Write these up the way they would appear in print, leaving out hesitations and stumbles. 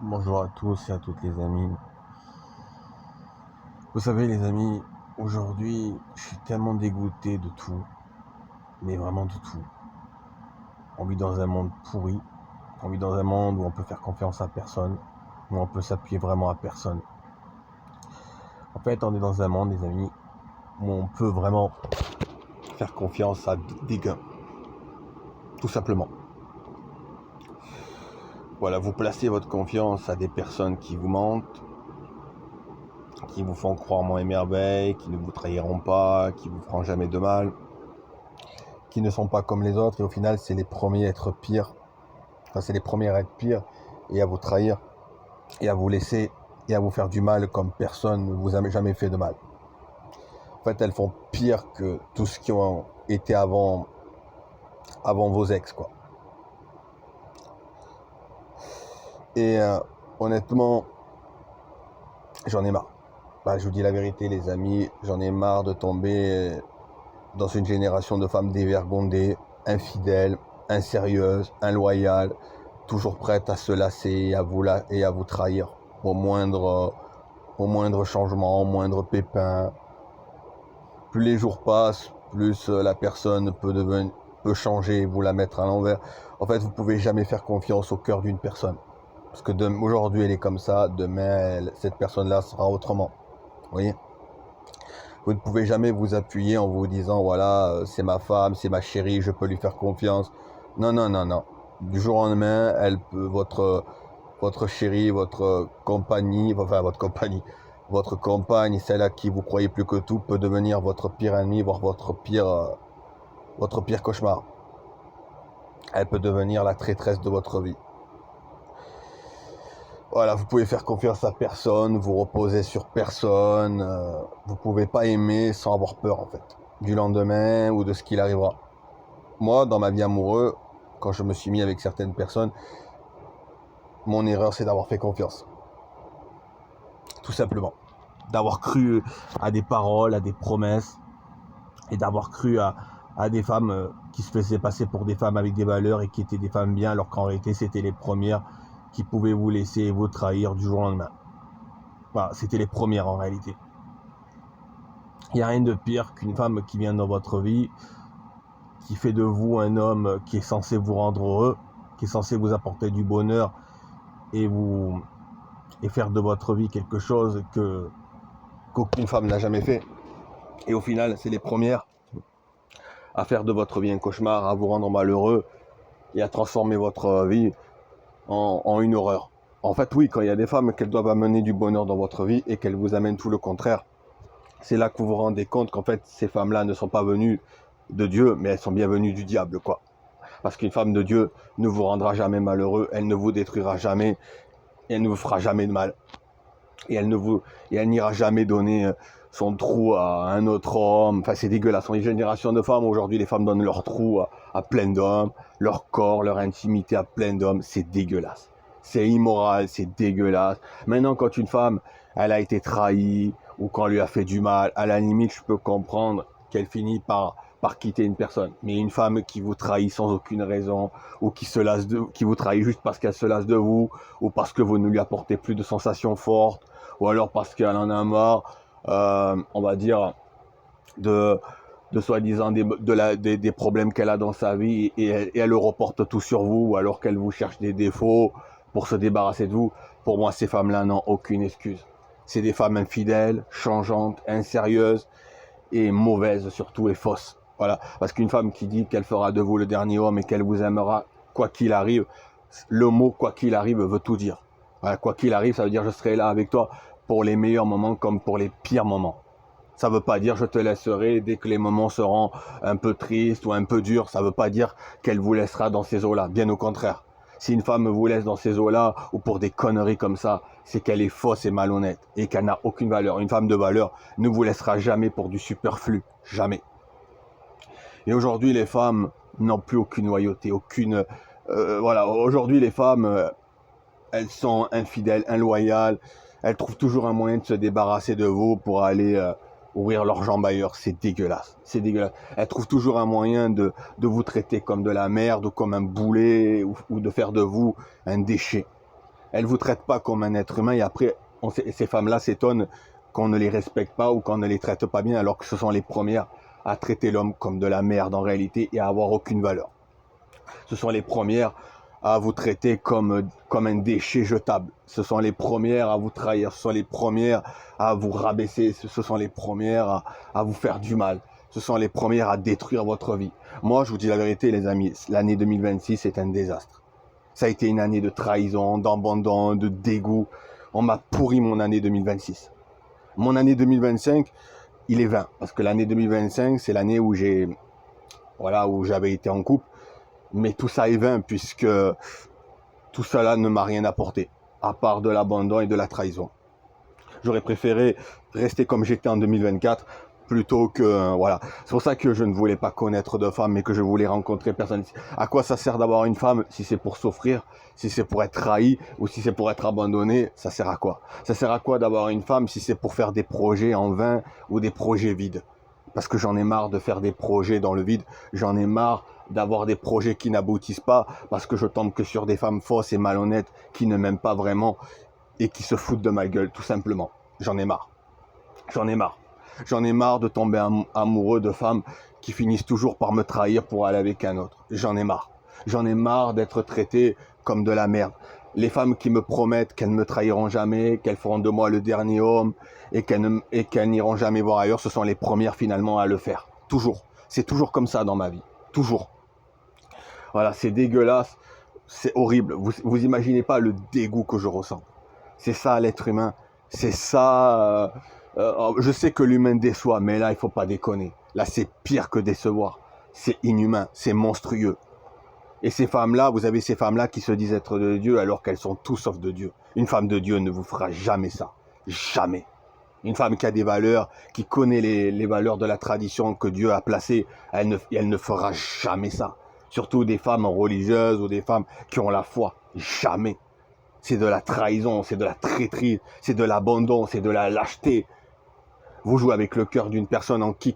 Bonjour à tous et à toutes les amis. Vous savez les amis, aujourd'hui je suis tellement dégoûté de tout, mais vraiment de tout. On vit dans un monde pourri, on vit dans un monde où on peut faire confiance à personne, où on peut s'appuyer vraiment à personne. En fait on est dans un monde les amis, où on peut vraiment faire confiance à des gains, tout simplement. Voilà, vous placez votre confiance à des personnes qui vous mentent, qui vous font croire monts et merveilles, qui ne vous trahiront pas, qui vous feront jamais de mal, qui ne sont pas comme les autres, et au final c'est les premiers à être pires. Enfin, c'est les premiers à être pires et à vous trahir et à vous laisser et à vous faire du mal comme personne ne vous a jamais fait de mal. En fait, elles font pire que tout ce qui ont été avant vos ex, quoi. Et honnêtement, j'en ai marre. Bah, je vous dis la vérité, les amis, j'en ai marre de tomber dans une génération de femmes dévergondées, infidèles, insérieuses, inloyales, toujours prêtes à se lasser et à vous trahir au moindre changement, au moindre pépin. Plus les jours passent, plus la personne peut changer et vous la mettre à l'envers. En fait, vous pouvez jamais faire confiance au cœur d'une personne. Parce que aujourd'hui, elle est comme ça, demain, cette personne-là sera autrement. Vous voyez ? Vous ne pouvez jamais vous appuyer en vous disant, voilà, c'est ma femme, c'est ma chérie, je peux lui faire confiance. Non, non, non, non. Du jour au lendemain, votre chérie, votre compagne, celle à qui vous croyez plus que tout, peut devenir votre pire ennemi, voire votre pire cauchemar. Elle peut devenir la traîtresse de votre vie. Voilà, vous pouvez faire confiance à personne, vous reposer sur personne, vous pouvez pas aimer sans avoir peur en fait, du lendemain ou de ce qu'il arrivera. Moi, dans ma vie amoureuse, quand je me suis mis avec certaines personnes, mon erreur c'est d'avoir fait confiance. Tout simplement. D'avoir cru à des paroles, à des promesses, et d'avoir cru à des femmes qui se faisaient passer pour des femmes avec des valeurs et qui étaient des femmes bien, alors qu'en réalité c'était les premières qui pouvaient vous laisser et vous trahir du jour au lendemain. Voilà, c'était les premières en réalité. Il n'y a rien de pire qu'une femme qui vient dans votre vie, qui fait de vous un homme qui est censé vous rendre heureux, qui est censé vous apporter du bonheur et faire de votre vie quelque chose qu'aucune femme n'a jamais fait. Et au final, c'est les premières à faire de votre vie un cauchemar, à vous rendre malheureux et à transformer votre vie en une horreur. En fait, oui, quand il y a des femmes qu'elles doivent amener du bonheur dans votre vie et qu'elles vous amènent tout le contraire, c'est là que vous vous rendez compte qu'en fait, ces femmes-là ne sont pas venues de Dieu, mais elles sont bien venues du diable, quoi. Parce qu'une femme de Dieu ne vous rendra jamais malheureux, elle ne vous détruira jamais, et elle ne vous fera jamais de mal. Et elle n'ira jamais donner son trou à un autre homme. Enfin, c'est dégueulasse. On est une génération de femmes. Aujourd'hui, les femmes donnent leur trou à plein d'hommes, leur corps, leur intimité à plein d'hommes. C'est dégueulasse. C'est immoral, c'est dégueulasse. Maintenant, quand une femme, elle a été trahie ou qu'on lui a fait du mal, à la limite, je peux comprendre qu'elle finit par quitter une personne. Mais une femme qui vous trahit sans aucune raison, ou qui vous trahit juste parce qu'elle se lasse de vous, ou parce que vous ne lui apportez plus de sensations fortes, ou alors parce qu'elle en a marre, on va dire, de soi-disant des problèmes qu'elle a dans sa vie, et elle le reporte tout sur vous, alors qu'elle vous cherche des défauts pour se débarrasser de vous. Pour moi, ces femmes-là n'ont aucune excuse. C'est des femmes infidèles, changeantes, insérieuses, et mauvaises surtout, et fausses. Voilà, parce qu'une femme qui dit qu'elle fera de vous le dernier homme et qu'elle vous aimera quoi qu'il arrive, le mot quoi qu'il arrive veut tout dire. Voilà, quoi qu'il arrive, ça veut dire je serai là avec toi pour les meilleurs moments comme pour les pires moments. Ça veut pas dire je te laisserai dès que les moments seront un peu tristes ou un peu durs. Ça veut pas dire qu'elle vous laissera dans ces eaux-là. Bien au contraire. Si une femme vous laisse dans ces eaux-là ou pour des conneries comme ça, c'est qu'elle est fausse et malhonnête et qu'elle n'a aucune valeur. Une femme de valeur ne vous laissera jamais pour du superflu. Jamais. Et aujourd'hui, les femmes n'ont plus aucune loyauté, aucune... voilà, aujourd'hui, les femmes, elles sont infidèles, inloyales. Elles trouvent toujours un moyen de se débarrasser de vous pour aller ouvrir leurs jambes ailleurs. C'est dégueulasse. C'est dégueulasse. Elles trouvent toujours un moyen de vous traiter comme de la merde ou comme un boulet ou de faire de vous un déchet. Elles vous traitent pas comme un être humain et après, ces femmes-là s'étonnent qu'on ne les respecte pas ou qu'on ne les traite pas bien alors que ce sont les premières à traiter l'homme comme de la merde en réalité et à avoir aucune valeur. Ce sont les premières à vous traiter comme un déchet jetable. Ce sont les premières à vous trahir. Ce sont les premières à vous rabaisser. Ce sont les premières à vous faire du mal. Ce sont les premières à détruire votre vie. Moi, je vous dis la vérité, les amis, l'année 2026 est un désastre. Ça a été une année de trahison, d'abandon, de dégoût. On m'a pourri mon année 2026. Mon année 2025, il est vain. Parce que l'année 2025, c'est l'année où où j'avais été en couple. Mais tout ça est vain puisque tout cela ne m'a rien apporté, à part de l'abandon et de la trahison. J'aurais préféré rester comme j'étais en 2024 plutôt que... voilà. C'est pour ça que je ne voulais pas connaître de femme, mais que je voulais rencontrer personne. À quoi ça sert d'avoir une femme si c'est pour souffrir, si c'est pour être trahi ou si c'est pour être abandonné? Ça sert à quoi? Ça sert à quoi d'avoir une femme si c'est pour faire des projets en vain ou des projets vides? Parce que j'en ai marre de faire des projets dans le vide. J'en ai marre d'avoir des projets qui n'aboutissent pas parce que je tombe que sur des femmes fausses et malhonnêtes qui ne m'aiment pas vraiment et qui se foutent de ma gueule, tout simplement. J'en ai marre. J'en ai marre. J'en ai marre de tomber amoureux de femmes qui finissent toujours par me trahir pour aller avec un autre. J'en ai marre. J'en ai marre d'être traité comme de la merde. Les femmes qui me promettent qu'elles ne me trahiront jamais, qu'elles feront de moi le dernier homme et qu'elles n'iront jamais voir ailleurs, ce sont les premières finalement à le faire. Toujours. C'est toujours comme ça dans ma vie. Toujours. Voilà, c'est dégueulasse, c'est horrible. Vous imaginez pas le dégoût que je ressens. C'est ça l'être humain. C'est ça. Je sais que l'humain déçoit, mais là il faut pas déconner. Là c'est pire que décevoir. C'est inhumain, c'est monstrueux. Et ces femmes-là, vous avez ces femmes-là qui se disent être de Dieu alors qu'elles sont tout sauf de Dieu. Une femme de Dieu ne vous fera jamais ça. Jamais. Une femme qui a des valeurs, qui connaît les valeurs de la tradition que Dieu a placées, elle ne fera jamais ça. Surtout des femmes religieuses ou des femmes qui ont la foi. Jamais. C'est de la trahison, c'est de la traîtrise, c'est de l'abandon, c'est de la lâcheté. Vous jouez avec le cœur d'une personne en qui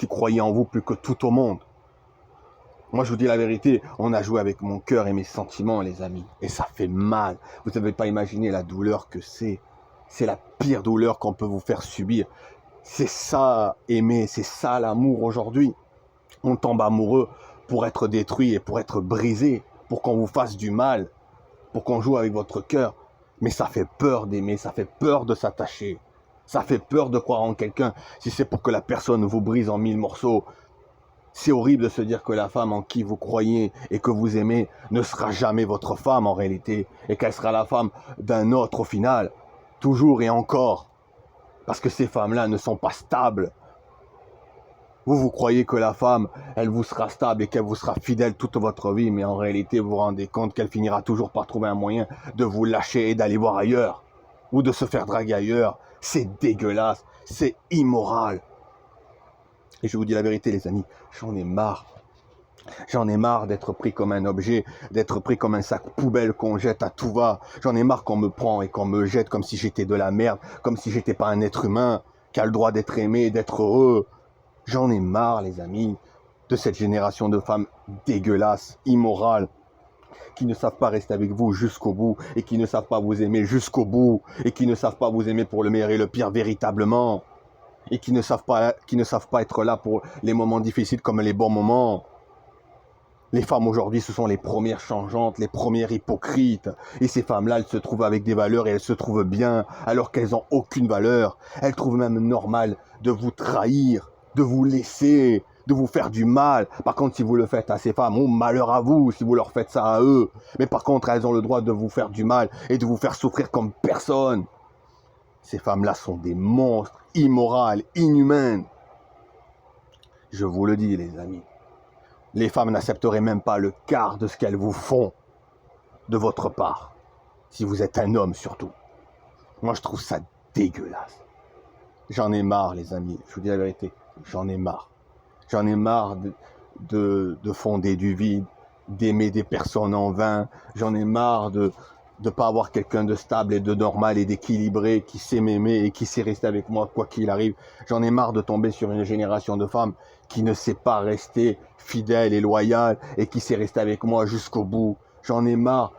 croyait en vous plus que tout au monde. Moi, je vous dis la vérité, on a joué avec mon cœur et mes sentiments, les amis. Et ça fait mal. Vous n'avez pas imaginé la douleur que c'est. C'est la pire douleur qu'on peut vous faire subir. C'est ça, aimer, c'est ça l'amour aujourd'hui. On tombe amoureux pour être détruit et pour être brisé, pour qu'on vous fasse du mal, pour qu'on joue avec votre cœur. Mais ça fait peur d'aimer, ça fait peur de s'attacher. Ça fait peur de croire en quelqu'un si c'est pour que la personne vous brise en 1000 morceaux. C'est horrible de se dire que la femme en qui vous croyez et que vous aimez ne sera jamais votre femme en réalité et qu'elle sera la femme d'un autre au final, toujours et encore, parce que ces femmes-là ne sont pas stables. Vous croyez que la femme, elle vous sera stable et qu'elle vous sera fidèle toute votre vie, mais en réalité, vous vous rendez compte qu'elle finira toujours par trouver un moyen de vous lâcher et d'aller voir ailleurs, ou de se faire draguer ailleurs. C'est dégueulasse, c'est immoral. Et je vous dis la vérité, les amis, j'en ai marre. J'en ai marre d'être pris comme un objet, d'être pris comme un sac poubelle qu'on jette à tout va. J'en ai marre qu'on me prend et qu'on me jette comme si j'étais de la merde, comme si j'étais pas un être humain, qui a le droit d'être aimé, d'être heureux. J'en ai marre, les amis, de cette génération de femmes dégueulasses, immorales, qui ne savent pas rester avec vous jusqu'au bout, et qui ne savent pas vous aimer jusqu'au bout, et qui ne savent pas vous aimer pour le meilleur et le pire véritablement, et qui ne savent pas être là pour les moments difficiles comme les bons moments. Les femmes aujourd'hui, ce sont les premières changeantes, les premières hypocrites. Et ces femmes-là, elles se trouvent avec des valeurs et elles se trouvent bien, alors qu'elles n'ont aucune valeur. Elles trouvent même normal de vous trahir, de vous laisser, de vous faire du mal. Par contre, si vous le faites à ces femmes, oh, malheur à vous si vous leur faites ça à eux. Mais par contre, elles ont le droit de vous faire du mal et de vous faire souffrir comme personne. Ces femmes-là sont des monstres, immorales, inhumaines. Je vous le dis, les amis. Les femmes n'accepteraient même pas le quart de ce qu'elles vous font de votre part. Si vous êtes un homme, surtout. Moi, je trouve ça dégueulasse. J'en ai marre, les amis. Je vous dis la vérité. J'en ai marre. J'en ai marre de fonder du vide, d'aimer des personnes en vain. J'en ai marre de pas avoir quelqu'un de stable et de normal et d'équilibré qui sait m'aimer et qui sait rester avec moi quoi qu'il arrive. J'en ai marre de tomber sur une génération de femmes qui ne sait pas rester fidèle et loyale et qui sait rester avec moi jusqu'au bout. J'en ai marre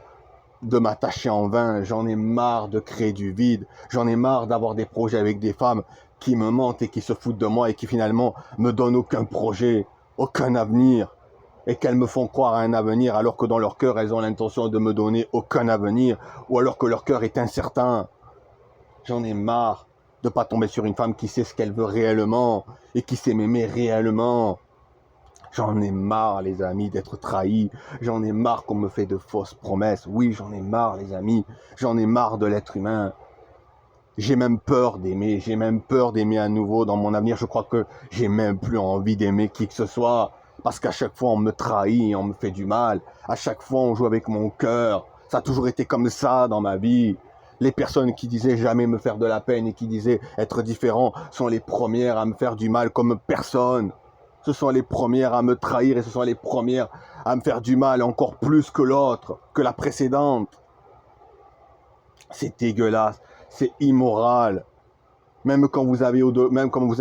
de m'attacher en vain, j'en ai marre de créer du vide, j'en ai marre d'avoir des projets avec des femmes qui me mentent et qui se foutent de moi et qui finalement me donnent aucun projet, aucun avenir, et qu'elles me font croire à un avenir alors que dans leur cœur elles ont l'intention de me donner aucun avenir, ou alors que leur cœur est incertain. J'en ai marre de pas tomber sur une femme qui sait ce qu'elle veut réellement et qui sait m'aimer réellement. J'en ai marre, les amis, d'être trahi. J'en ai marre qu'on me fait de fausses promesses. Oui, j'en ai marre, les amis. J'en ai marre de l'être humain. J'ai même peur d'aimer. J'ai même peur d'aimer à nouveau dans mon avenir. Je crois que j'ai même plus envie d'aimer qui que ce soit. Parce qu'à chaque fois, on me trahit, on me fait du mal. À chaque fois, on joue avec mon cœur. Ça a toujours été comme ça dans ma vie. Les personnes qui disaient jamais me faire de la peine et qui disaient être différent sont les premières à me faire du mal comme personne. Ce sont les premières à me trahir et ce sont les premières à me faire du mal encore plus que l'autre, que la précédente. C'est dégueulasse, c'est immoral. Même quand vous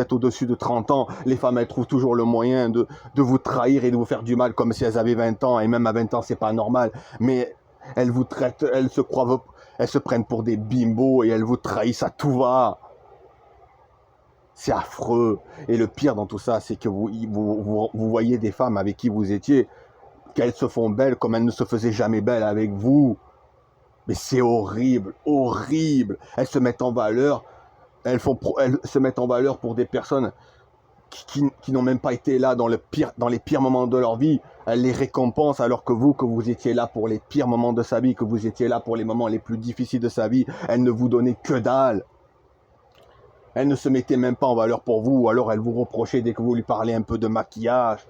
êtes au-dessus de 30 ans, les femmes, elles trouvent toujours le moyen de vous trahir et de vous faire du mal comme si elles avaient 20 ans. Et même à 20 ans, c'est pas normal. Mais elles vous traitent, elles se prennent pour des bimbos et elles vous trahissent à tout va. C'est affreux. Et le pire dans tout ça, c'est que vous voyez des femmes avec qui vous étiez, qu'elles se font belles comme elles ne se faisaient jamais belles avec vous. Mais c'est horrible, horrible. Elles se mettent en valeur, elles se mettent en valeur pour des personnes qui n'ont même pas été là dans les pires moments de leur vie. Elles les récompensent alors que vous étiez là pour les pires moments de sa vie, que vous étiez là pour les moments les plus difficiles de sa vie. Elles ne vous donnaient que dalle. Elle ne se mettait même pas en valeur pour vous, ou alors elle vous reprochait dès que vous lui parlez un peu de maquillage.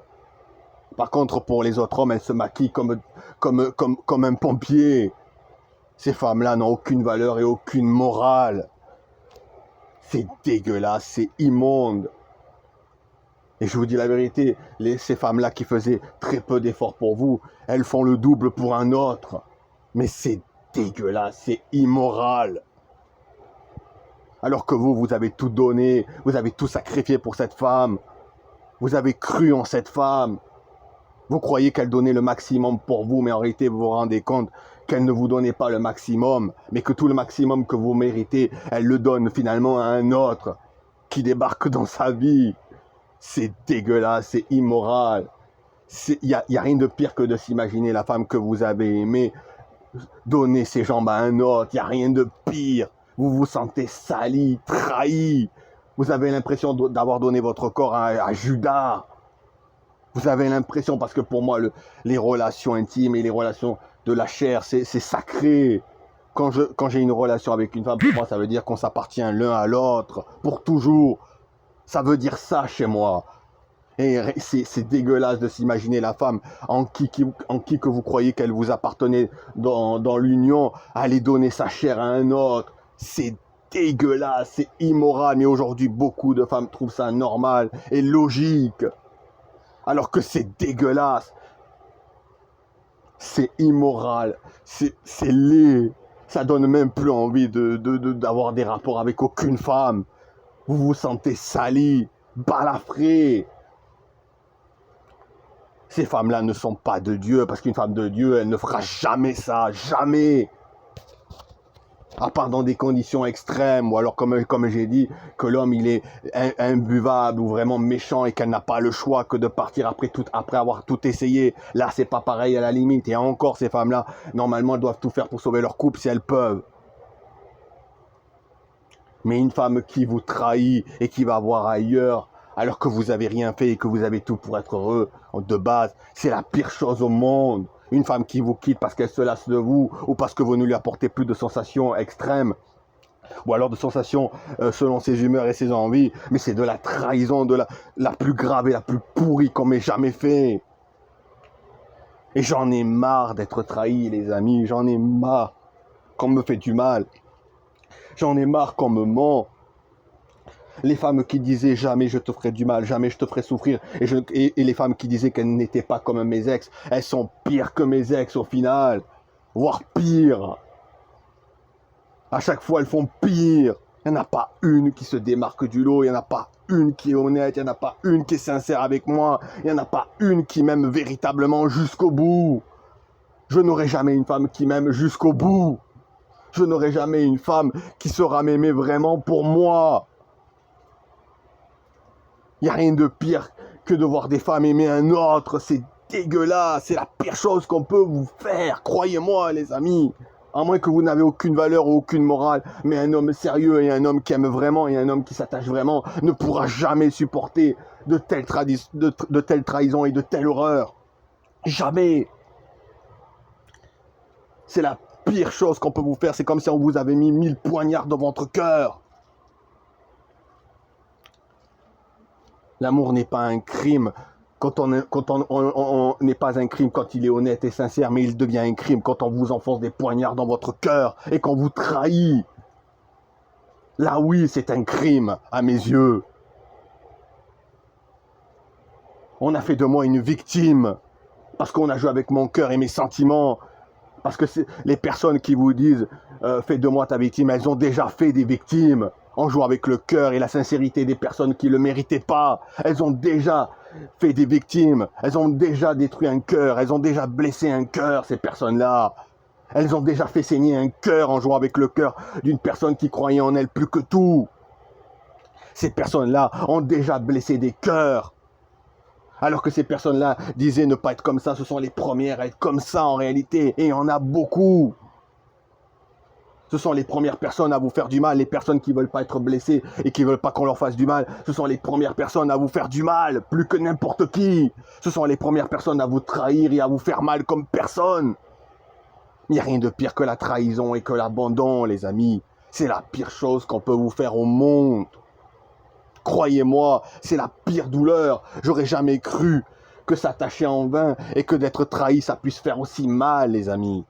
Par contre, pour les autres hommes, elle se maquille comme un pompier. Ces femmes-là n'ont aucune valeur et aucune morale. C'est dégueulasse, c'est immonde. Et je vous dis la vérité, ces femmes-là qui faisaient très peu d'efforts pour vous, elles font le double pour un autre. Mais c'est dégueulasse, c'est immoral. Alors que vous avez tout donné, vous avez tout sacrifié pour cette femme. Vous avez cru en cette femme. Vous croyez qu'elle donnait le maximum pour vous, mais en réalité, vous vous rendez compte qu'elle ne vous donnait pas le maximum, mais que tout le maximum que vous méritez, elle le donne finalement à un autre qui débarque dans sa vie. C'est dégueulasse, c'est immoral. Il y a rien de pire que de s'imaginer la femme que vous avez aimée donner ses jambes à un autre. Il n'y a rien de pire. Vous vous sentez sali, trahi. Vous avez l'impression d'avoir donné votre corps à Judas. Vous avez l'impression, parce que pour moi, les relations intimes et les relations de la chair, c'est sacré. Quand j'ai une relation avec une femme, pour moi, ça veut dire qu'on s'appartient l'un à l'autre, pour toujours. Ça veut dire ça chez moi. Et c'est dégueulasse de s'imaginer la femme en qui que vous croyez qu'elle vous appartenait dans l'union, aller donner sa chair à un autre. C'est dégueulasse, c'est immoral. Mais aujourd'hui, beaucoup de femmes trouvent ça normal et logique. Alors que c'est dégueulasse. C'est immoral. C'est laid. Ça donne même plus envie d'avoir des rapports avec aucune femme. Vous vous sentez sali, balafré. Ces femmes-là ne sont pas de Dieu, parce qu'une femme de Dieu, elle ne fera jamais ça, jamais. À part dans des conditions extrêmes, ou alors comme j'ai dit, que l'homme il est imbuvable ou vraiment méchant et qu'elle n'a pas le choix que de partir après avoir tout essayé. Là, c'est pas pareil à la limite. Et encore, ces femmes-là, normalement, elles doivent tout faire pour sauver leur couple si elles peuvent. Mais une femme qui vous trahit et qui va voir ailleurs, alors que vous avez rien fait et que vous avez tout pour être heureux, de base, c'est la pire chose au monde. Une femme qui vous quitte parce qu'elle se lasse de vous ou parce que vous ne lui apportez plus de sensations extrêmes ou alors de sensations selon ses humeurs et ses envies. Mais c'est de la trahison, de la plus grave et la plus pourrie qu'on m'ait jamais fait. Et j'en ai marre d'être trahi, les amis. J'en ai marre qu'on me fait du mal. J'en ai marre qu'on me ment. Les femmes qui disaient jamais je te ferai du mal, jamais je te ferai souffrir, et les femmes qui disaient qu'elles n'étaient pas comme mes ex, elles sont pires que mes ex au final, voire pire. À chaque fois elles font pire. Il n'y en a pas une qui se démarque du lot, il n'y en a pas une qui est honnête, il n'y en a pas une qui est sincère avec moi, il n'y en a pas une qui m'aime véritablement jusqu'au bout. Je n'aurai jamais une femme qui m'aime jusqu'au bout. Je n'aurai jamais une femme qui saura m'aimer vraiment pour moi. Il n'y a rien de pire que de voir des femmes aimer un autre. C'est dégueulasse. C'est la pire chose qu'on peut vous faire. Croyez-moi, les amis. À moins que vous n'avez aucune valeur ou aucune morale. Mais un homme sérieux et un homme qui aime vraiment et un homme qui s'attache vraiment ne pourra jamais supporter de telles trahisons et de telles horreurs. Jamais. C'est la pire chose qu'on peut vous faire. C'est comme si on vous avait mis 1000 poignards dans votre cœur. L'amour n'est pas un crime quand on n'est pas un crime quand il est honnête et sincère, mais il devient un crime quand on vous enfonce des poignards dans votre cœur et qu'on vous trahit. Là oui, c'est un crime à mes yeux. On a fait de moi une victime parce qu'on a joué avec mon cœur et mes sentiments. Parce que les personnes qui vous disent fais de moi ta victime, elles ont déjà fait des victimes en jouant avec le cœur et la sincérité des personnes qui ne le méritaient pas. Elles ont déjà fait des victimes, elles ont déjà détruit un cœur, elles ont déjà blessé un cœur, ces personnes-là. Elles ont déjà fait saigner un cœur en jouant avec le cœur d'une personne qui croyait en elle plus que tout. Ces personnes-là ont déjà blessé des cœurs. Alors que ces personnes-là disaient ne pas être comme ça, ce sont les premières à être comme ça en réalité. Et il y en a beaucoup. Ce sont les premières personnes à vous faire du mal, les personnes qui ne veulent pas être blessées et qui ne veulent pas qu'on leur fasse du mal. Ce sont les premières personnes à vous faire du mal, plus que n'importe qui. Ce sont les premières personnes à vous trahir et à vous faire mal comme personne. Il n'y a rien de pire que la trahison et que l'abandon, les amis. C'est la pire chose qu'on peut vous faire au monde. Croyez-moi, c'est la pire douleur. J'aurais jamais cru que s'attacher en vain et que d'être trahi, ça puisse faire aussi mal, les amis.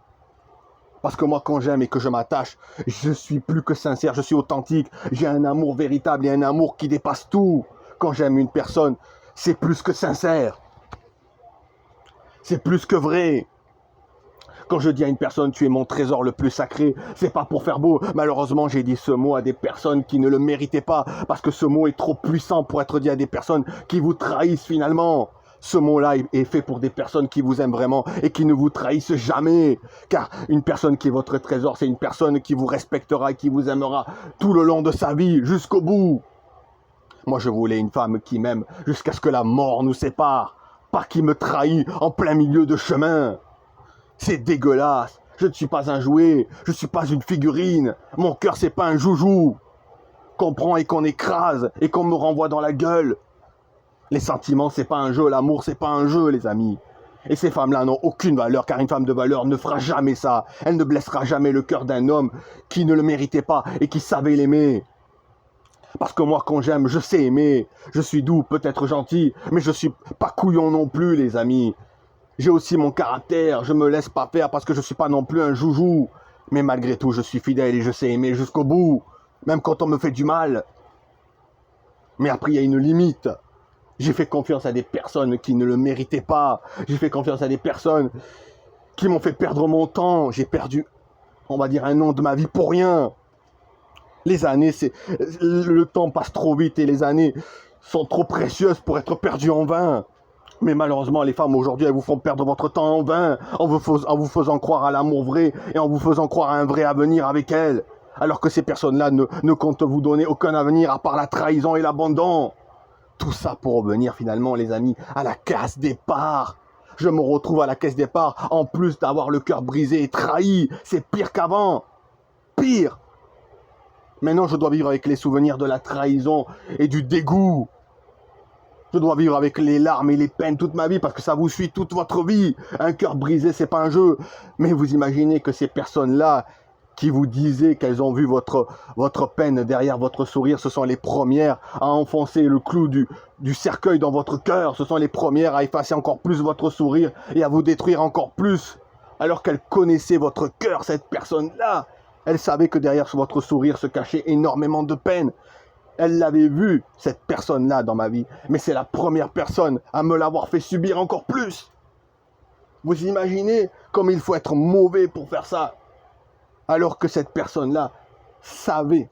Parce que moi, quand j'aime et que je m'attache, je suis plus que sincère, je suis authentique. J'ai un amour véritable et un amour qui dépasse tout. Quand j'aime une personne, c'est plus que sincère. C'est plus que vrai. Quand je dis à une personne, tu es mon trésor le plus sacré, c'est pas pour faire beau. Malheureusement, j'ai dit ce mot à des personnes qui ne le méritaient pas, parce que ce mot est trop puissant pour être dit à des personnes qui vous trahissent finalement. Ce mot-là est fait pour des personnes qui vous aiment vraiment et qui ne vous trahissent jamais. Car une personne qui est votre trésor, c'est une personne qui vous respectera et qui vous aimera tout le long de sa vie, jusqu'au bout. Moi, je voulais une femme qui m'aime jusqu'à ce que la mort nous sépare, pas qui me trahit en plein milieu de chemin. C'est dégueulasse. Je ne suis pas un jouet, je ne suis pas une figurine. Mon cœur, c'est pas un joujou qu'on prend et qu'on écrase et qu'on me renvoie dans la gueule. Les sentiments, c'est pas un jeu. L'amour, c'est pas un jeu, les amis. Et ces femmes-là n'ont aucune valeur, car une femme de valeur ne fera jamais ça. Elle ne blessera jamais le cœur d'un homme qui ne le méritait pas et qui savait l'aimer. Parce que moi, quand j'aime, je sais aimer. Je suis doux, peut-être gentil, mais je suis pas couillon non plus, les amis. J'ai aussi mon caractère, je me laisse pas faire parce que je suis pas non plus un joujou. Mais malgré tout, je suis fidèle et je sais aimer jusqu'au bout, même quand on me fait du mal. Mais après, il y a une limite. J'ai fait confiance à des personnes qui ne le méritaient pas. J'ai fait confiance à des personnes qui m'ont fait perdre mon temps. J'ai perdu, on va dire, un an de ma vie pour rien. Les années, le temps passe trop vite et les années sont trop précieuses pour être perdues en vain. Mais malheureusement, les femmes aujourd'hui, elles vous font perdre votre temps en vain, en vous faisant croire à l'amour vrai et en vous faisant croire à un vrai avenir avec elles. Alors que ces personnes-là ne comptent vous donner aucun avenir à part la trahison et l'abandon. Tout ça pour revenir finalement, les amis, à la case départ. Je me retrouve à la case départ, en plus d'avoir le cœur brisé et trahi. C'est pire qu'avant. Pire. Maintenant, je dois vivre avec les souvenirs de la trahison et du dégoût. Je dois vivre avec les larmes et les peines toute ma vie parce que ça vous suit toute votre vie. Un cœur brisé, c'est pas un jeu. Mais vous imaginez que ces personnes-là qui vous disaient qu'elles ont vu votre peine derrière votre sourire, ce sont les premières à enfoncer le clou du cercueil dans votre cœur. Ce sont les premières à effacer encore plus votre sourire et à vous détruire encore plus. Alors qu'elles connaissaient votre cœur, cette personne-là. Elle savait que derrière votre sourire se cachait énormément de peine. Elle l'avait vu, cette personne-là, dans ma vie. Mais c'est la première personne à me l'avoir fait subir encore plus. Vous imaginez comme il faut être mauvais pour faire ça. Alors que cette personne-là savait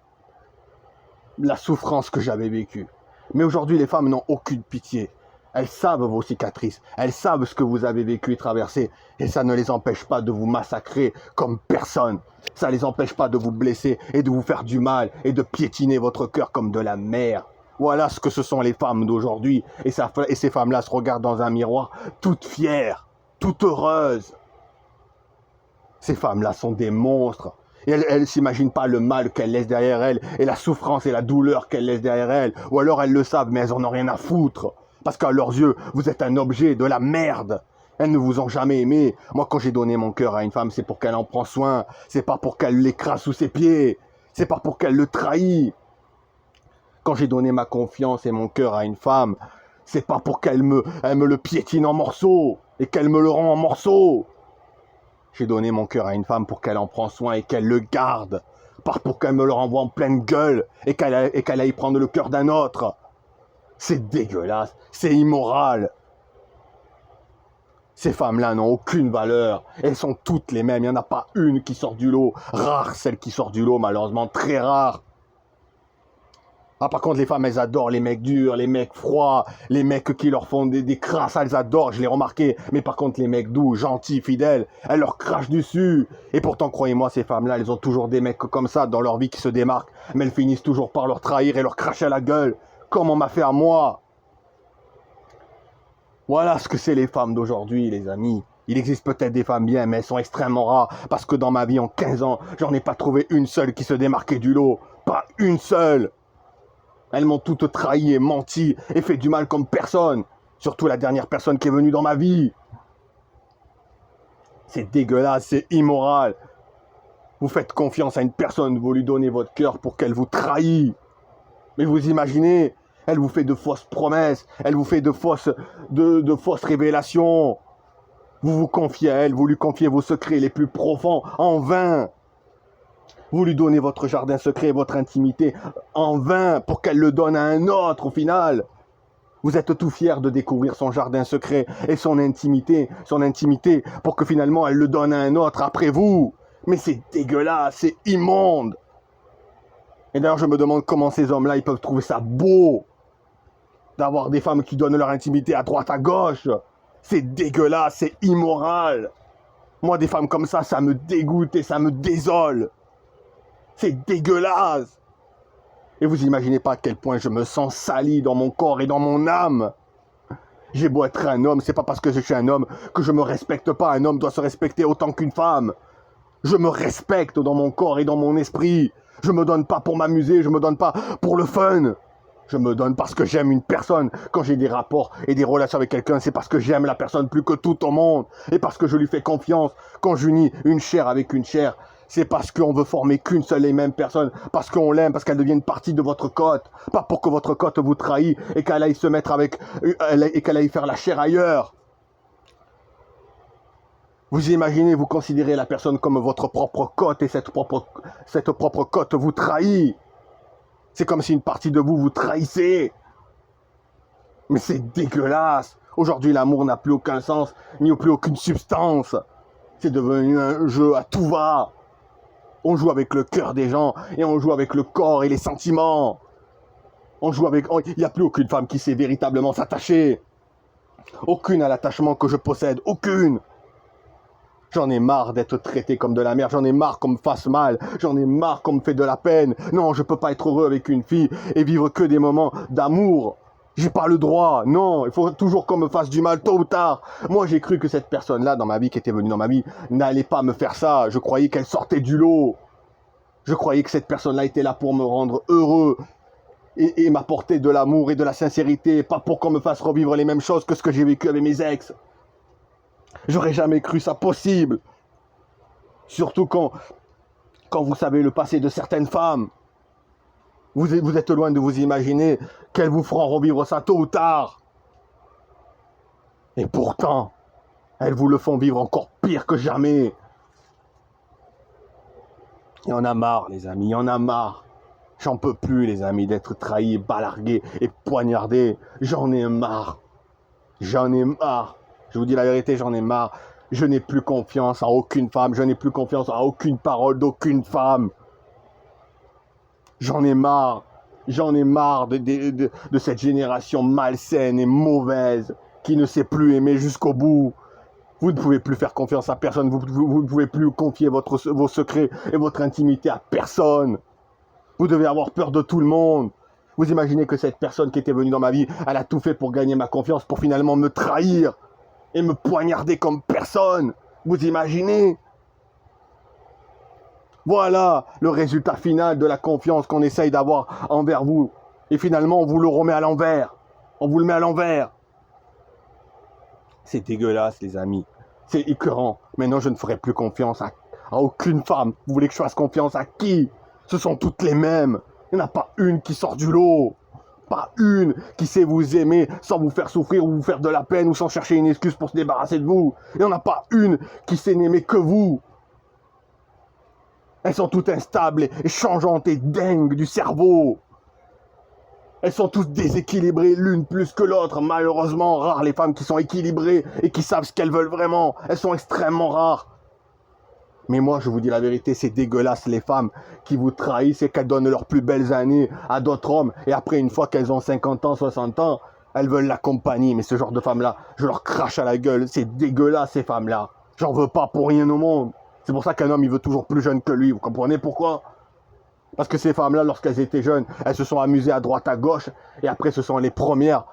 la souffrance que j'avais vécue. Mais aujourd'hui, les femmes n'ont aucune pitié. Elles savent vos cicatrices, elles savent ce que vous avez vécu et traversé, et ça ne les empêche pas de vous massacrer comme personne. Ça ne les empêche pas de vous blesser et de vous faire du mal et de piétiner votre cœur comme de la mer. Voilà ce que ce sont les femmes d'aujourd'hui. Et ces femmes-là se regardent dans un miroir, toutes fières, toutes heureuses. Ces femmes-là sont des monstres. Et elles ne s'imaginent pas le mal qu'elles laissent derrière elles, et la souffrance et la douleur qu'elles laissent derrière elles. Ou alors elles le savent, mais elles n'en ont rien à foutre. Parce qu'à leurs yeux, vous êtes un objet de la merde. Elles ne vous ont jamais aimé. Moi, quand j'ai donné mon cœur à une femme, c'est pour qu'elle en prenne soin. C'est pas pour qu'elle l'écrase sous ses pieds. C'est pas pour qu'elle le trahisse. Quand j'ai donné ma confiance et mon cœur à une femme, c'est pas pour qu'elle me le piétine en morceaux et qu'elle me le rend en morceaux. J'ai donné mon cœur à une femme pour qu'elle en prenne soin et qu'elle le garde. Pas pour qu'elle me le renvoie en pleine gueule et qu'elle aille prendre le cœur d'un autre. C'est dégueulasse, c'est immoral. Ces femmes-là n'ont aucune valeur. Elles sont toutes les mêmes. Il n'y en a pas une qui sort du lot. Rare celle qui sort du lot, malheureusement, très rare. Ah, par contre, les femmes, elles adorent les mecs durs, les mecs froids, les mecs qui leur font des crasses, elles adorent, je l'ai remarqué. Mais par contre, les mecs doux, gentils, fidèles, elles leur crachent dessus. Et pourtant, croyez-moi, ces femmes-là, elles ont toujours des mecs comme ça dans leur vie qui se démarquent. Mais elles finissent toujours par leur trahir et leur cracher à la gueule. Comme on m'a fait à moi. Voilà ce que c'est les femmes d'aujourd'hui, les amis. Il existe peut-être des femmes bien, mais elles sont extrêmement rares. Parce que dans ma vie, en 15 ans, j'en ai pas trouvé une seule qui se démarquait du lot. Pas une seule. Elles m'ont toutes trahi et menti et fait du mal comme personne. Surtout la dernière personne qui est venue dans ma vie. C'est dégueulasse, c'est immoral. Vous faites confiance à une personne, vous lui donnez votre cœur pour qu'elle vous trahisse. Mais vous imaginez, elle vous fait de fausses promesses, elle vous fait de fausses révélations. Vous vous confiez à elle, vous lui confiez vos secrets les plus profonds en vain. Vous lui donnez votre jardin secret, votre intimité en vain pour qu'elle le donne à un autre au final. Vous êtes tout fier de découvrir son jardin secret et son intimité pour que finalement elle le donne à un autre après vous. Mais c'est dégueulasse, c'est immonde. Et d'ailleurs je me demande comment ces hommes-là ils peuvent trouver ça beau d'avoir des femmes qui donnent leur intimité à droite à gauche. C'est dégueulasse, c'est immoral. Moi des femmes comme ça me dégoûte et ça me désole. C'est dégueulasse. Et vous imaginez pas à quel point je me sens sali dans mon corps et dans mon âme. J'ai beau être un homme, c'est pas parce que je suis un homme que je me respecte pas. Un homme doit se respecter autant qu'une femme. Je me respecte dans mon corps et dans mon esprit. Je me donne pas pour m'amuser, je me donne pas pour le fun. Je me donne parce que j'aime une personne. Quand j'ai des rapports et des relations avec quelqu'un, c'est parce que j'aime la personne plus que tout au monde. Et parce que je lui fais confiance. Quand j'unis une chair avec une chair, c'est parce qu'on veut former qu'une seule et même personne. Parce qu'on l'aime, parce qu'elle devient une partie de votre côte. Pas pour que votre côte vous trahisse et qu'elle aille se mettre avec... et qu'elle aille faire la chair ailleurs. Vous imaginez, vous considérez la personne comme votre propre côte et cette propre côte vous trahit. C'est comme si une partie de vous trahissait. Mais c'est dégueulasse. Aujourd'hui, l'amour n'a plus aucun sens, ni plus aucune substance. C'est devenu un jeu à tout va. On joue avec le cœur des gens et on joue avec le corps et les sentiments. Il n'y a plus aucune femme qui sait véritablement s'attacher. Aucune à l'attachement que je possède. Aucune. J'en ai marre d'être traité comme de la merde. J'en ai marre qu'on me fasse mal. J'en ai marre qu'on me fait de la peine. Non, je peux pas être heureux avec une fille et vivre que des moments d'amour. J'ai pas le droit. Non, il faut toujours qu'on me fasse du mal tôt ou tard. Moi, j'ai cru que cette personne-là dans ma vie, qui était venue dans ma vie, n'allait pas me faire ça. Je croyais qu'elle sortait du lot. Je croyais que cette personne-là était là pour me rendre heureux et m'apporter de l'amour et de la sincérité, pas pour qu'on me fasse revivre les mêmes choses que ce que j'ai vécu avec mes ex. J'aurais jamais cru ça possible. Surtout quand vous savez le passé de certaines femmes. Vous êtes loin de vous imaginer qu'elles vous feront revivre ça tôt ou tard. Et pourtant, elles vous le font vivre encore pire que jamais. Il y en a marre, les amis, il y en a marre. J'en peux plus, les amis, d'être trahi, balargué et poignardé. J'en ai marre. J'en ai marre. Je vous dis la vérité, j'en ai marre. Je n'ai plus confiance en aucune femme. Je n'ai plus confiance en aucune parole d'aucune femme. J'en ai marre. J'en ai marre de cette génération malsaine et mauvaise qui ne sait plus aimer jusqu'au bout. Vous ne pouvez plus faire confiance à personne. Vous ne pouvez plus confier vos secrets et votre intimité à personne. Vous devez avoir peur de tout le monde. Vous imaginez que cette personne qui était venue dans ma vie, elle a tout fait pour gagner ma confiance, pour finalement me trahir et me poignarder comme personne. Vous imaginez? Voilà le résultat final de la confiance qu'on essaye d'avoir envers vous. Et finalement, on vous le remet à l'envers. On vous le met à l'envers. C'est dégueulasse, les amis. C'est écœurant. Maintenant, je ne ferai plus confiance à aucune femme. Vous voulez que je fasse confiance à qui? Ce sont toutes les mêmes. Il n'y en a pas une qui sort du lot. Pas une qui sait vous aimer sans vous faire souffrir ou vous faire de la peine ou sans chercher une excuse pour se débarrasser de vous. Il n'y en a pas une qui sait n'aimer que vous. Elles sont toutes instables et changeantes et dingues du cerveau. Elles sont toutes déséquilibrées l'une plus que l'autre. Malheureusement, rares les femmes qui sont équilibrées et qui savent ce qu'elles veulent vraiment. Elles sont extrêmement rares. Mais moi, je vous dis la vérité, c'est dégueulasse les femmes qui vous trahissent et qu'elles donnent leurs plus belles années à d'autres hommes. Et après, une fois qu'elles ont 50 ans, 60 ans, elles veulent la compagnie. Mais ce genre de femmes-là, je leur crache à la gueule. C'est dégueulasse ces femmes-là. J'en veux pas pour rien au monde. C'est pour ça qu'un homme, il veut toujours plus jeune que lui. Vous comprenez pourquoi? Parce que ces femmes-là, lorsqu'elles étaient jeunes, elles se sont amusées à droite, à gauche. Et après, ce sont les premières,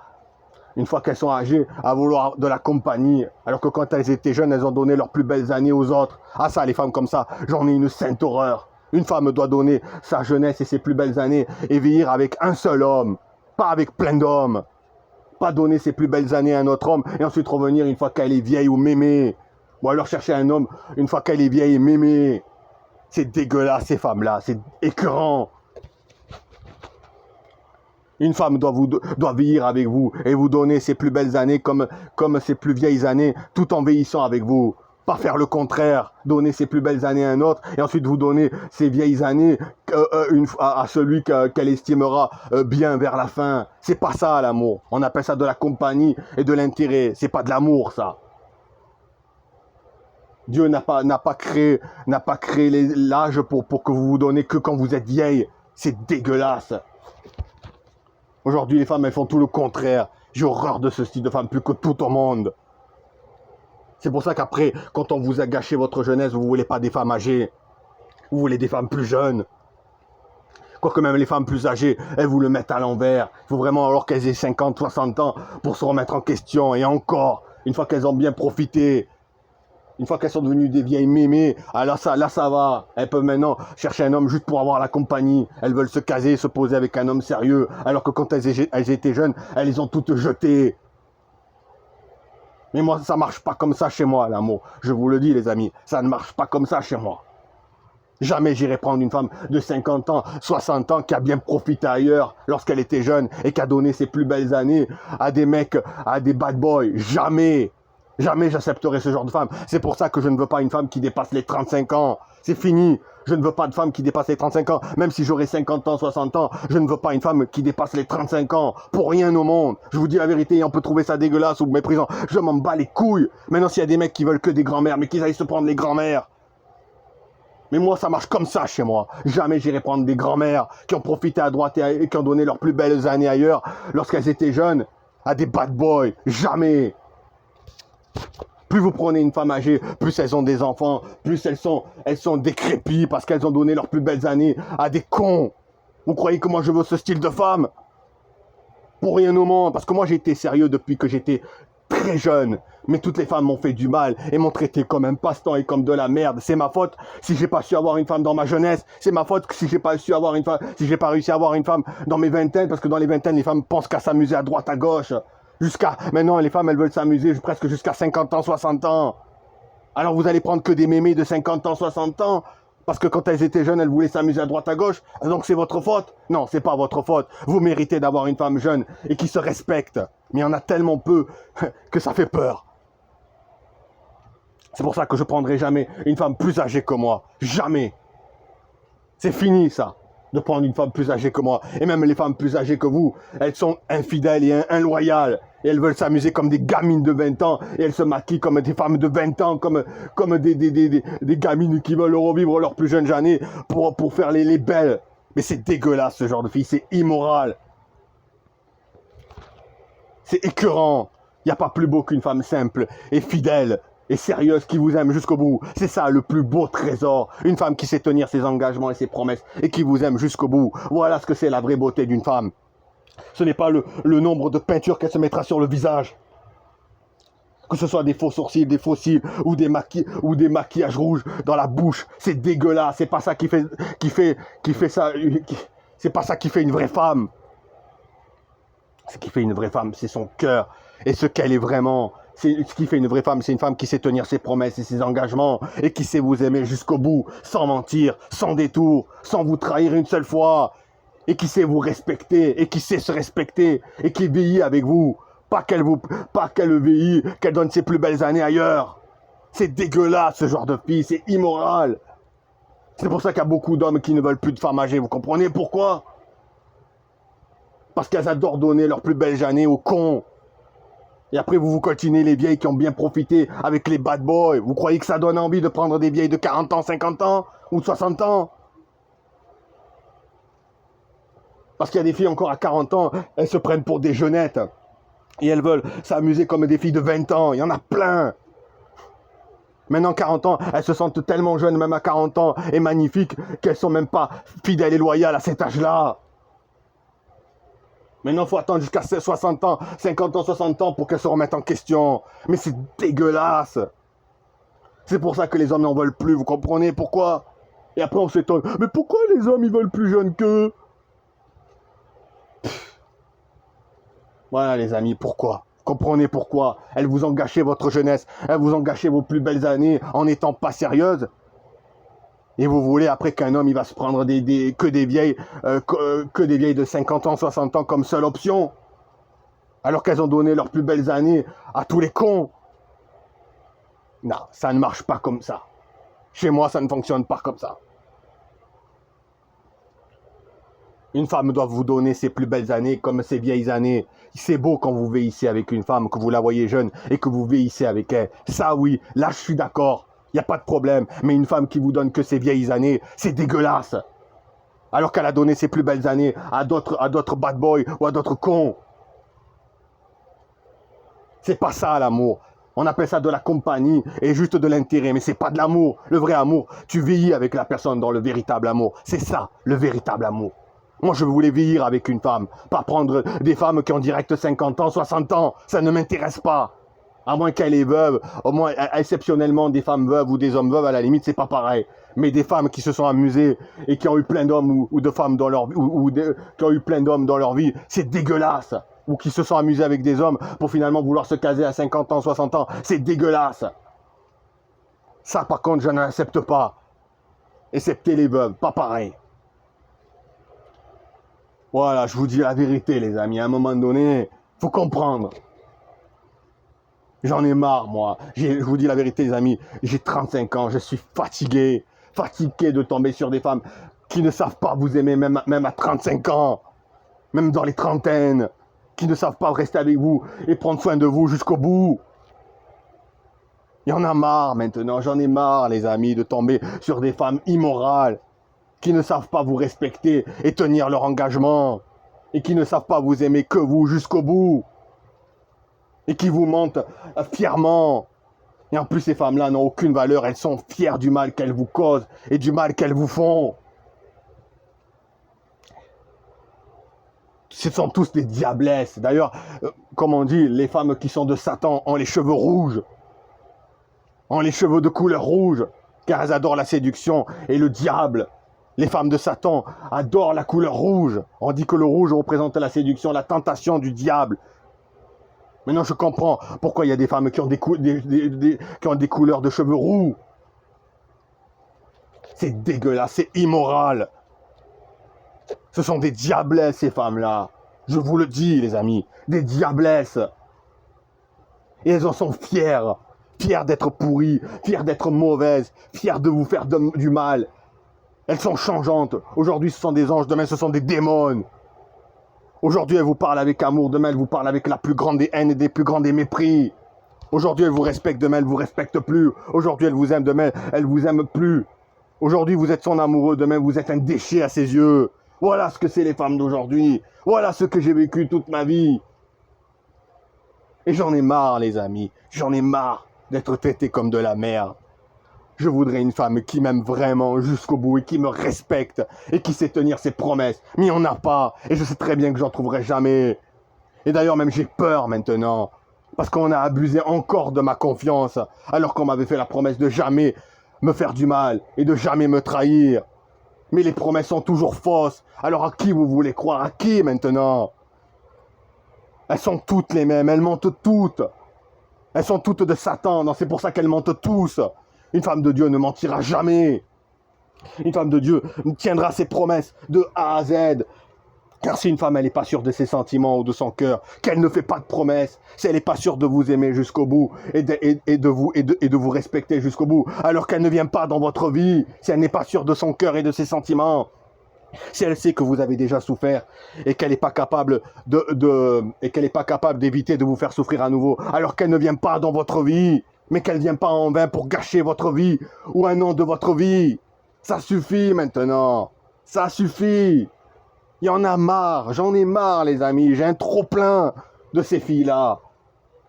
une fois qu'elles sont âgées, à vouloir de la compagnie. Alors que quand elles étaient jeunes, elles ont donné leurs plus belles années aux autres. Ah ça, les femmes comme ça, j'en ai une sainte horreur. Une femme doit donner sa jeunesse et ses plus belles années et vieillir avec un seul homme. Pas avec plein d'hommes. Pas donner ses plus belles années à un autre homme et ensuite revenir une fois qu'elle est vieille ou mémée. Ou alors chercher un homme une fois qu'elle est vieille et mémée. C'est dégueulasse ces femmes-là, c'est écœurant. Une femme doit vieillir avec vous et vous donner ses plus belles années comme ses plus vieilles années, tout en vieillissant avec vous. Pas faire le contraire, donner ses plus belles années à un autre et ensuite vous donner ses vieilles années à celui qu'elle estimera bien vers la fin. C'est pas ça l'amour. On appelle ça de la compagnie et de l'intérêt. C'est pas de l'amour ça. Dieu n'a pas créé l'âge pour que vous vous donnez que quand vous êtes vieille. C'est dégueulasse. Aujourd'hui, les femmes, elles font tout le contraire. J'ai horreur de ce style de femme plus que tout au monde. C'est pour ça qu'après, quand on vous a gâché votre jeunesse, vous ne voulez pas des femmes âgées. Vous voulez des femmes plus jeunes. Quoique même les femmes plus âgées, elles vous le mettent à l'envers. Il faut vraiment alors qu'elles aient 50, 60 ans pour se remettre en question. Et encore, une fois qu'elles ont bien profité, une fois qu'elles sont devenues des vieilles mémées, là ça va. Elles peuvent maintenant chercher un homme juste pour avoir la compagnie. Elles veulent se caser, se poser avec un homme sérieux. Alors que quand elles étaient jeunes, elles les ont toutes jetées. Mais moi, ça marche pas comme ça chez moi, l'amour. Je vous le dis, les amis, ça ne marche pas comme ça chez moi. Jamais j'irai prendre une femme de 50 ans, 60 ans qui a bien profité ailleurs lorsqu'elle était jeune et qui a donné ses plus belles années à des mecs, à des bad boys. Jamais. Jamais j'accepterai ce genre de femme. C'est pour ça que je ne veux pas une femme qui dépasse les 35 ans. C'est fini. Je ne veux pas de femme qui dépasse les 35 ans. Même si j'aurai 50 ans, 60 ans, je ne veux pas une femme qui dépasse les 35 ans. Pour rien au monde. Je vous dis la vérité, on peut trouver ça dégueulasse ou méprisant. Je m'en bats les couilles. Maintenant, s'il y a des mecs qui veulent que des grands-mères, mais qu'ils aillent se prendre les grands-mères. Mais moi, ça marche comme ça chez moi. Jamais j'irai prendre des grands-mères qui ont profité à droite et qui ont donné leurs plus belles années ailleurs lorsqu'elles étaient jeunes à des bad boys. Jamais. Plus vous prenez une femme âgée, plus elles ont des enfants, plus elles sont décrépies parce qu'elles ont donné leurs plus belles années à des cons. Vous croyez que moi je veux ce style de femme? Pour rien au monde, parce que moi j'ai été sérieux depuis que j'étais très jeune. Mais toutes les femmes m'ont fait du mal et m'ont traité comme un passe-temps et comme de la merde. C'est ma faute si j'ai pas su avoir une femme dans ma jeunesse. C'est ma faute si j'ai pas su avoir une femme, si j'ai pas réussi à avoir une femme dans mes vingtaines, parce que dans les vingtaines, les femmes pensent qu'à s'amuser à droite, à gauche. Maintenant, les femmes, elles veulent s'amuser presque jusqu'à 50 ans, 60 ans. Alors vous allez prendre que des mémés de 50 ans, 60 ans, parce que quand elles étaient jeunes, elles voulaient s'amuser à droite, à gauche. Donc c'est votre faute? Non, c'est pas votre faute. Vous méritez d'avoir une femme jeune et qui se respecte. Mais il y en a tellement peu que ça fait peur. C'est pour ça que je prendrai jamais une femme plus âgée que moi. Jamais. C'est fini ça, de prendre une femme plus âgée que moi. Et même les femmes plus âgées que vous, elles sont infidèles et inloyales. Et elles veulent s'amuser comme des gamines de 20 ans. Et elles se maquillent comme des femmes de 20 ans, comme des gamines qui veulent revivre leurs plus jeunes années pour faire les belles. Mais c'est dégueulasse ce genre de fille, c'est immoral. C'est écœurant. Il n'y a pas plus beau qu'une femme simple et fidèle et sérieuse qui vous aime jusqu'au bout. C'est ça le plus beau trésor. Une femme qui sait tenir ses engagements et ses promesses et qui vous aime jusqu'au bout. Voilà ce que c'est la vraie beauté d'une femme. Ce n'est pas le nombre de peintures qu'elle se mettra sur le visage. Que ce soit des faux sourcils, des faux cils ou des maquillages rouges dans la bouche. C'est dégueulasse. C'est pas ça qui fait ça. C'est pas ça qui fait une vraie femme. Ce qui fait une vraie femme, c'est son cœur et ce qu'elle est vraiment. Ce qui fait une vraie femme, c'est une femme qui sait tenir ses promesses et ses engagements et qui sait vous aimer jusqu'au bout, sans mentir, sans détour, sans vous trahir une seule fois, et qui sait vous respecter et qui sait se respecter et qui vieillit avec vous. Pas qu'elle vieillit, qu'elle donne ses plus belles années ailleurs. C'est dégueulasse ce genre de fille, c'est immoral. C'est pour ça qu'il y a beaucoup d'hommes qui ne veulent plus de femmes âgées, vous comprenez pourquoi? Parce qu'elles adorent donner leurs plus belles années aux cons. Et après, vous continuez les vieilles qui ont bien profité avec les bad boys. Vous croyez que ça donne envie de prendre des vieilles de 40 ans, 50 ans ou de 60 ans? Parce qu'il y a des filles encore à 40 ans, elles se prennent pour des jeunettes. Et elles veulent s'amuser comme des filles de 20 ans. Il y en a plein. Maintenant, 40 ans, elles se sentent tellement jeunes, même à 40 ans, et magnifiques, qu'elles ne sont même pas fidèles et loyales à cet âge-là. Maintenant, il faut attendre jusqu'à 60 ans, 50 ans, 60 ans pour qu'elles se remettent en question. Mais c'est dégueulasse. C'est pour ça que les hommes n'en veulent plus, vous comprenez pourquoi? Et après, on s'étonne. Mais pourquoi les hommes, ils veulent plus jeunes qu'eux? Voilà, les amis, pourquoi? Comprenez pourquoi? Elles vous ont gâché votre jeunesse. Elles vous ont gâché vos plus belles années en n'étant pas sérieuses. Et vous voulez après qu'un homme il va se prendre que des vieilles de 50 ans, 60 ans comme seule option, alors qu'elles ont donné leurs plus belles années à tous les cons. Non, ça ne marche pas comme ça. Chez moi, ça ne fonctionne pas comme ça. Une femme doit vous donner ses plus belles années comme ses vieilles années. C'est beau quand vous vieillissez avec une femme, que vous la voyez jeune et que vous vieillissez avec elle. Ça oui, là je suis d'accord. Il n'y a pas de problème. Mais une femme qui vous donne que ses vieilles années, c'est dégueulasse. Alors qu'elle a donné ses plus belles années à d'autres bad boys ou à d'autres cons. C'est pas ça l'amour. On appelle ça de la compagnie et juste de l'intérêt. Mais c'est pas de l'amour. Le vrai amour, tu vieillis avec la personne dans le véritable amour. C'est ça, le véritable amour. Moi, je voulais vieillir avec une femme. Pas prendre des femmes qui ont direct 50 ans, 60 ans. Ça ne m'intéresse pas. À moins qu'elle est veuve, au moins exceptionnellement des femmes veuves ou des hommes veuves, à la limite, c'est pas pareil. Mais des femmes qui se sont amusées et qui ont eu plein d'hommes ou de femmes dans leur vie, qui ont eu plein d'hommes dans leur vie, c'est dégueulasse. Ou qui se sont amusées avec des hommes pour finalement vouloir se caser à 50 ans, 60 ans, c'est dégueulasse. Ça, par contre, je n'accepte pas. Excepté les veuves, pas pareil. Voilà, je vous dis la vérité, les amis. À un moment donné, faut comprendre. J'en ai marre, moi. Je vous dis la vérité, les amis. J'ai 35 ans, je suis fatigué. Fatigué de tomber sur des femmes qui ne savent pas vous aimer, même à 35 ans. Même dans les trentaines. Qui ne savent pas rester avec vous et prendre soin de vous jusqu'au bout. Il y en a marre maintenant. J'en ai marre, les amis, de tomber sur des femmes immorales. Qui ne savent pas vous respecter et tenir leur engagement. Et qui ne savent pas vous aimer que vous jusqu'au bout. Et qui vous mentent fièrement. Et en plus, ces femmes-là n'ont aucune valeur. Elles sont fières du mal qu'elles vous causent et du mal qu'elles vous font. Ce sont tous des diablesses. D'ailleurs, comme on dit, les femmes qui sont de Satan ont les cheveux rouges. Ont les cheveux de couleur rouge. Car elles adorent la séduction et le diable. Les femmes de Satan adorent la couleur rouge. On dit que le rouge représente la séduction, la tentation du diable. Maintenant, je comprends pourquoi il y a des femmes qui ont qui ont des couleurs de cheveux roux. C'est dégueulasse, c'est immoral. Ce sont des diablesses, ces femmes-là. Je vous le dis, les amis, des diablesses. Et elles en sont fières. Fières d'être pourries, fières d'être mauvaises, fières de vous faire du mal. Elles sont changeantes. Aujourd'hui, ce sont des anges, demain, ce sont des démons. Aujourd'hui, elle vous parle avec amour, demain, elle vous parle avec la plus grande des haines et des plus grands des mépris. Aujourd'hui, elle vous respecte, demain, elle vous respecte plus. Aujourd'hui, elle vous aime, demain, elle vous aime plus. Aujourd'hui, vous êtes son amoureux, demain, vous êtes un déchet à ses yeux. Voilà ce que c'est les femmes d'aujourd'hui. Voilà ce que j'ai vécu toute ma vie. Et j'en ai marre, les amis. J'en ai marre d'être traité comme de la merde. Je voudrais une femme qui m'aime vraiment jusqu'au bout et qui me respecte et qui sait tenir ses promesses. Mais il n'y en a pas. Et je sais très bien que j'en trouverai jamais. Et d'ailleurs, même j'ai peur maintenant. Parce qu'on a abusé encore de ma confiance. Alors qu'on m'avait fait la promesse de jamais me faire du mal et de jamais me trahir. Mais les promesses sont toujours fausses. Alors à qui vous voulez croire? À qui maintenant? Elles sont toutes les mêmes. Elles mentent toutes. Elles sont toutes de Satan. Non, c'est pour ça qu'elles mentent tous. Une femme de Dieu ne mentira jamais. Une femme de Dieu tiendra ses promesses de A à Z. Car si une femme, elle n'est pas sûre de ses sentiments ou de son cœur, qu'elle ne fait pas de promesses, si elle n'est pas sûre de vous aimer jusqu'au bout et de vous respecter jusqu'au bout, alors qu'elle ne vient pas dans votre vie, si elle n'est pas sûre de son cœur et de ses sentiments, si elle sait que vous avez déjà souffert et qu'elle n'est pas capable d'éviter de vous faire souffrir à nouveau, alors qu'elle ne vient pas dans votre vie, mais qu'elle ne vient pas en vain pour gâcher votre vie ou un an de votre vie, ça suffit maintenant, ça suffit. Il y en a marre, j'en ai marre les amis, j'ai un trop plein de ces filles-là.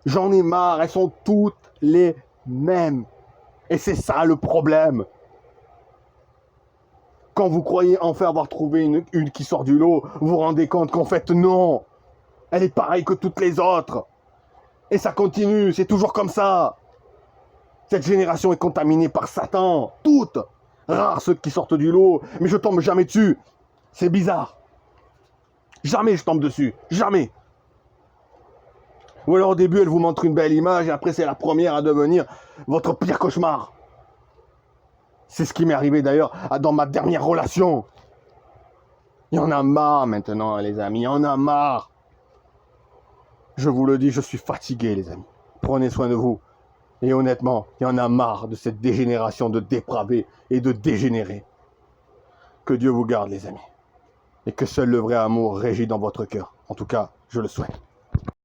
J'en ai marre, elles sont toutes les mêmes. Et c'est ça le problème. Quand vous croyez enfin avoir trouvé une qui sort du lot, vous vous rendez compte qu'en fait non. Elle est pareille que toutes les autres. Et ça continue, c'est toujours comme ça. Cette génération est contaminée par Satan, toutes. Rares ceux qui sortent du lot, mais je tombe jamais dessus. C'est bizarre. Jamais je tombe dessus, jamais. Ou alors au début, elle vous montre une belle image et après c'est la première à devenir votre pire cauchemar. C'est ce qui m'est arrivé d'ailleurs dans ma dernière relation. Il y en a marre maintenant, les amis, il y en a marre. Je vous le dis, je suis fatigué, les amis. Prenez soin de vous. Et honnêtement, il y en a marre de cette dégénération de dépravés et de dégénérés. Que Dieu vous garde, les amis. Et que seul le vrai amour régit dans votre cœur. En tout cas, je le souhaite.